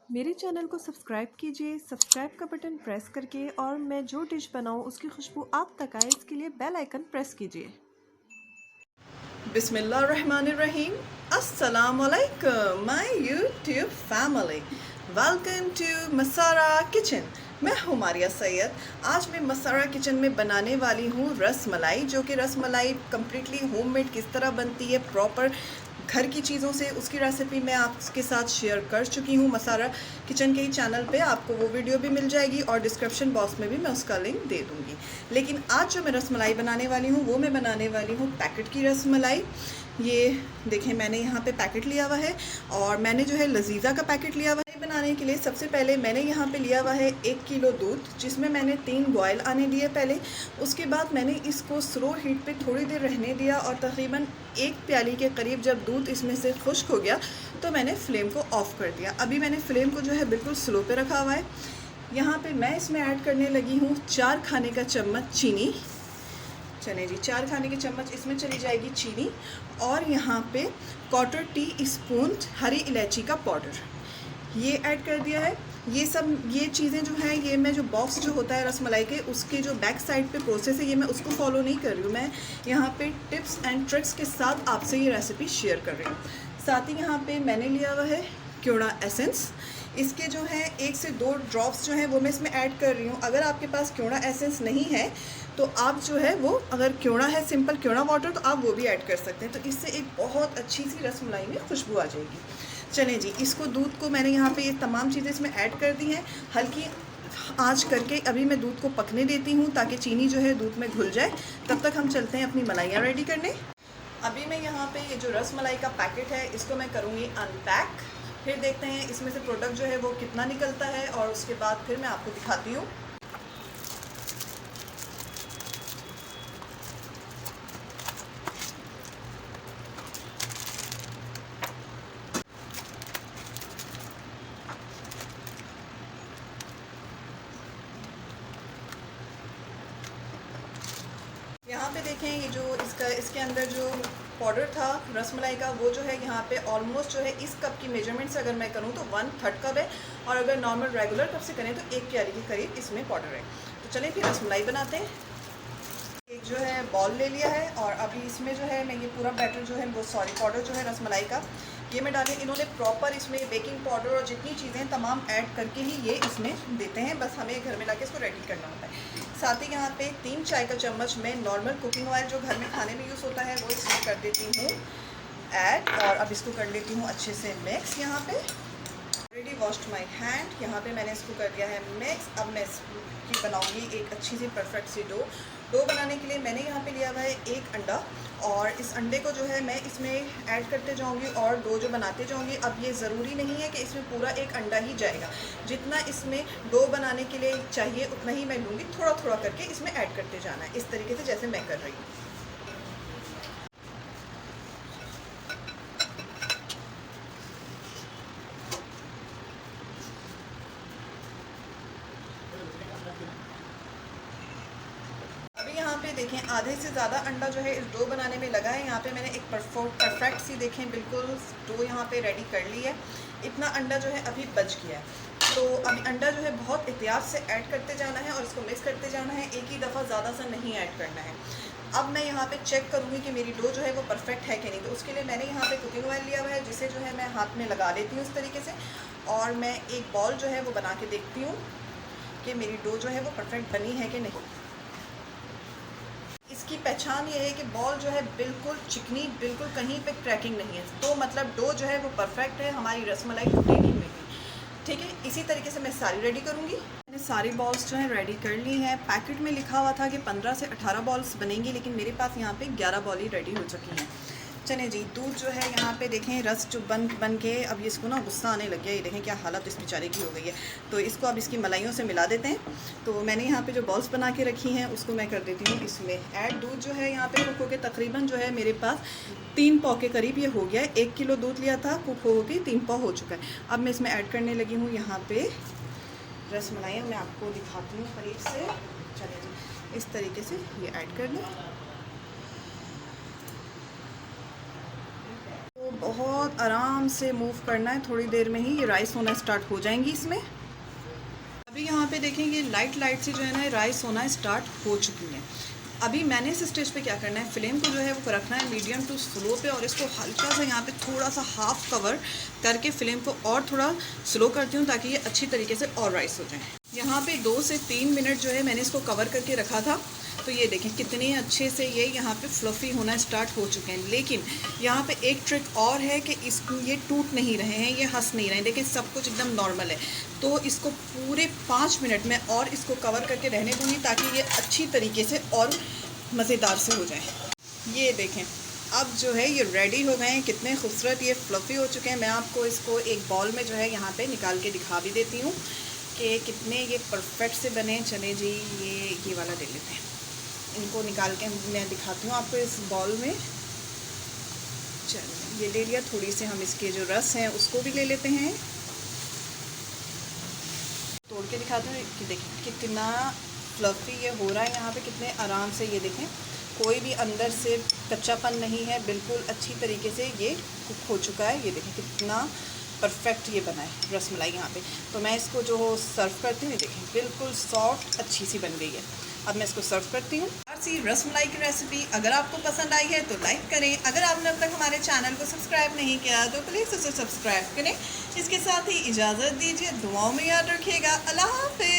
मेरे चैनल को सब्सक्राइब कीजिए, सब्सक्राइब का बटन प्रेस करके, और मैं जो डिश बनाऊं उसकी खुशबू आप तक आए इसके लिए बेल आइकन प्रेस कीजिए। Bismillahirrahmanirrahim. Assalamualaikum, my YouTube family. Welcome to Masara Kitchen. मैं हूँ मारिया सैयद। आज मैं मसारा किचन में बनाने वाली हूँ रस मलाई, जो कि रस मलाई कम्प्लीटली होममेड किस तरह बनती है प्रॉपर घर की चीज़ों से, उसकी रेसिपी मैं आपके साथ शेयर कर चुकी हूँ। मसारा किचन के ही चैनल पे आपको वो वीडियो भी मिल जाएगी और डिस्क्रिप्शन बॉक्स में भी मैं उसका लिंक दे दूँगी। लेकिन आज जो मैं रस मलाई बनाने वाली हूँ वो मैं बनाने वाली हूँ पैकेट की रस मलाई। ये देखें, मैंने यहाँ पे पैकेट लिया हुआ है और मैंने जो है लजीज़ा का पैकेट लिया हुआ है। बनाने के लिए सबसे पहले मैंने यहाँ पे लिया हुआ है 1 किलो दूध, जिसमें मैंने 3 बॉयल आने दिए पहले। उसके बाद मैंने इसको स्लो हीट पे थोड़ी देर रहने दिया और तकरीबन 1 प्याली के करीब जब दूध इसमें से खुश्क हो गया तो मैंने फ्लेम को ऑफ़ कर दिया। अभी मैंने फ्लेम को जो है बिल्कुल स्लो पे रखा हुआ है। यहाँ पर मैं इसमें ऐड करने लगी हूँ 4 खाने का चम्मच चीनी। चले जी, 4 खाने के चम्मच इसमें चली जाएगी चीनी। और यहाँ पे 1/4 टी स्पून हरी इलायची का पाउडर ये ऐड कर दिया है। ये चीज़ें जो हैं, ये मैं जो बॉक्स जो होता है रस मलाई के, उसके जो बैक साइड पे प्रोसेस है, ये मैं उसको फॉलो नहीं कर रही हूँ। मैं यहाँ पे टिप्स एंड ट्रिक्स के साथ आपसे ये रेसिपी शेयर कर रही हूँ। साथ ही यहाँ पे मैंने लिया हुआ है क्योड़ा एसेंस। इसके जो है 1 से 2 ड्रॉप्स जो हैं वो मैं इसमें ऐड कर रही हूँ। अगर आपके पास क्योड़ा एसेंस नहीं है तो आप जो है वो, अगर क्योड़ा है सिंपल क्योड़ा वाटर, तो आप वो भी ऐड कर सकते हैं। तो इससे एक बहुत अच्छी सी रस मलाई में खुशबू आ जाएगी। चलें जी, इसको दूध को मैंने यहाँ पे ये तमाम चीज़ें इसमें ऐड कर दी हैं। हल्की आंच करके अभी मैं दूध को पकने देती हूँ ताकि चीनी जो है दूध में घुल जाए। तब तक हम चलते हैं अपनी मलाइयाँ रेडी करने। अभी मैं यहाँ पे ये जो रस मलाई का पैकेट है इसको मैं करूँगी अनपैक। फिर देखते हैं इसमें से प्रोडक्ट जो है वो कितना निकलता है और उसके बाद फिर मैं आपको दिखाती हूँ। यहाँ पे देखें, ये जो इसके अंदर जो पाउडर था रसमलाई का, वो जो है यहाँ पे ऑलमोस्ट जो है इस कप की मेजरमेंट से अगर मैं करूँ तो 1/3 कप है, और अगर नॉर्मल रेगुलर कप से करें तो 1 प्याली के करीब इसमें पाउडर है। तो चलें फिर रसमलाई बनाते हैं। एक जो है बॉल ले लिया है और अभी इसमें जो है मैं ये पूरा बैटर जो है वो पाउडर जो है रसमलाई का ये मैं डालें। इन्होंने प्रॉपर इसमें बेकिंग पाउडर और जितनी चीज़ें तमाम ऐड करके ही ये इसमें देते हैं, बस हमें घर में लाके इसको रेडी करना होता है। साथ ही यहाँ पे 3 चाय का चम्मच मैं नॉर्मल कुकिंग ऑयल जो घर में खाने में यूज़ होता है वो इसमें कर देती हूँ ऐड, और अब इसको कर लेती हूँ अच्छे से मिक्स। यहाँ पे ऑलरेडी वॉश्ड माई हैंड, यहाँ पे मैंने इसको कर दिया है मिक्स। अब मैं इसकी बनाऊँगी एक अच्छी सी परफेक्ट सी डो बनाने के लिए मैंने यहाँ पे लिया हुआ है 1 अंडा, और इस अंडे को जो है मैं इसमें ऐड करते जाऊँगी और डो जो बनाते जाऊँगी। अब ये ज़रूरी नहीं है कि इसमें पूरा 1 अंडा ही जाएगा, जितना इसमें डो बनाने के लिए चाहिए उतना ही मैं लूँगी, थोड़ा थोड़ा करके इसमें ऐड करते जाना है, इस तरीके से जैसे मैं कर रही हूँ। देखें, आधे से ज़्यादा अंडा जो है इस डो बनाने में लगा है। यहाँ पे मैंने एक परफेक्ट सी देखें बिल्कुल डो यहाँ पे रेडी कर ली है। इतना अंडा जो है अभी बच गया है, तो अभी अंडा जो है बहुत एहतियात से ऐड करते जाना है और इसको मिक्स करते जाना है, एक ही दफ़ा ज़्यादा सा नहीं ऐड करना है। अब मैं यहाँ पे चेक करूँगी कि मेरी डो जो है वो परफेक्ट है कि नहीं, तो उसके लिए मैंने यहाँ पे कुकिंग ऑयल लिया हुआ है, जिसे जो है मैं हाथ में लगा लेती हूँ इस तरीके से, और मैं एक बॉल जो है वो बना के देखती हूँ कि मेरी डो जो है वो परफेक्ट बनी है कि नहीं। इसकी पहचान ये है कि बॉल जो है बिल्कुल चिकनी, बिल्कुल कहीं पे क्रैकिंग नहीं है, तो मतलब डो जो है वो परफेक्ट है, हमारी रसमलाई टूटेगी नहीं। ठीक है, इसी तरीके से मैं सारी रेडी करूँगी। मैंने सारी बॉल्स जो है रेडी कर ली हैं। पैकेट में लिखा हुआ था कि 15 से 18 बॉल्स बनेंगी, लेकिन मेरे पास यहाँ पे 11 बॉल ही रेडी हो चुकी हैं। चले जी, दूध जो है यहाँ पे देखें रस जो बन के अब इसको ना गुस्सा आने लग गया। ये देखें क्या हालत इस बेचारे की हो गई है। तो इसको अब इसकी मलाइयों से मिला देते हैं। तो मैंने यहाँ पे जो बॉल्स बना के रखी हैं उसको मैं कर देती हूँ इसमें ऐड। दूध जो है यहाँ पे कुक होकर तकरीबन जो है मेरे पास 3 पाव के करीब ये हो गया है। 1 किलो दूध लिया था, कुक हो के 3 पाव हो चुका है। अब मैं इसमें ऐड करने लगी हूँ यहाँ पे रस मलाइयाँ। मैं आपको दिखाती हूँ करीब से। चलिए जी, इस तरीके से ये ऐड कर लें। बहुत आराम से मूव करना है, थोड़ी देर में ही ये राइस होना स्टार्ट हो जाएंगी इसमें। अभी यहाँ पे देखेंगे लाइट से जो है ना राइस होना स्टार्ट हो चुकी है। अभी मैंने इस स्टेज पे क्या करना है, फ्लेम को जो है वो रखना है मीडियम टू स्लो पे, और इसको हल्का सा यहाँ पे थोड़ा सा हाफ कवर करके फ्लेम को और थोड़ा स्लो करती हूँ ताकि ये अच्छी तरीके से और राइस हो जाए। यहाँ पे 2 से 3 मिनट जो है मैंने इसको कवर करके रखा था, तो ये देखें कितने अच्छे से ये यहाँ पे फ्लफ़ी होना स्टार्ट हो चुके हैं। लेकिन यहाँ पे एक ट्रिक और है कि ये टूट नहीं रहे हैं, ये हंस नहीं रहे हैं, देखिए सब कुछ एकदम नॉर्मल है। तो इसको पूरे 5 मिनट में और इसको कवर करके रहने दूँगी ताकि ये अच्छी तरीके से और मज़ेदार से हो जाए। ये देखें अब जो है ये रेडी हो गए हैं, कितने खूबसूरत ये फ्लफ़ी हो चुके हैं। मैं आपको इसको एक बाउल में जो है यहाँ पे निकाल के दिखा भी देती हूँ कि कितने ये परफेक्ट से बने। चले जी ये वाला ले लेते हैं, इनको निकाल के मैं दिखाती हूँ आपको इस बाउल में। चलिए ये ले लिया, थोड़ी सी हम इसके जो रस हैं उसको भी ले लेते हैं, तोड़ के दिखाती हूँ कि देखिए कितना फ्लफ़ी ये हो रहा है यहाँ पे, कितने आराम से। ये देखें कोई भी अंदर से कच्चापन नहीं है, बिल्कुल अच्छी तरीके से ये कुक हो चुका है। ये देखें कितना परफेक्ट ये बना है रसमलाई यहाँ पे। तो मैं इसको जो सर्व करती हूँ, ये देखें बिल्कुल सॉफ्ट अच्छी सी बन गई है। अब मैं इसको सर्व करती हूँ। सी रसमलाई की रेसिपी अगर आपको पसंद आई है तो लाइक करें, अगर आपने अब तक हमारे चैनल को सब्सक्राइब नहीं किया तो प्लीज़ उसे सब्सक्राइब करें। इसके साथ ही इजाज़त दीजिए, दुआओं में याद रखिएगा। अल्लाह हाफ़िज़।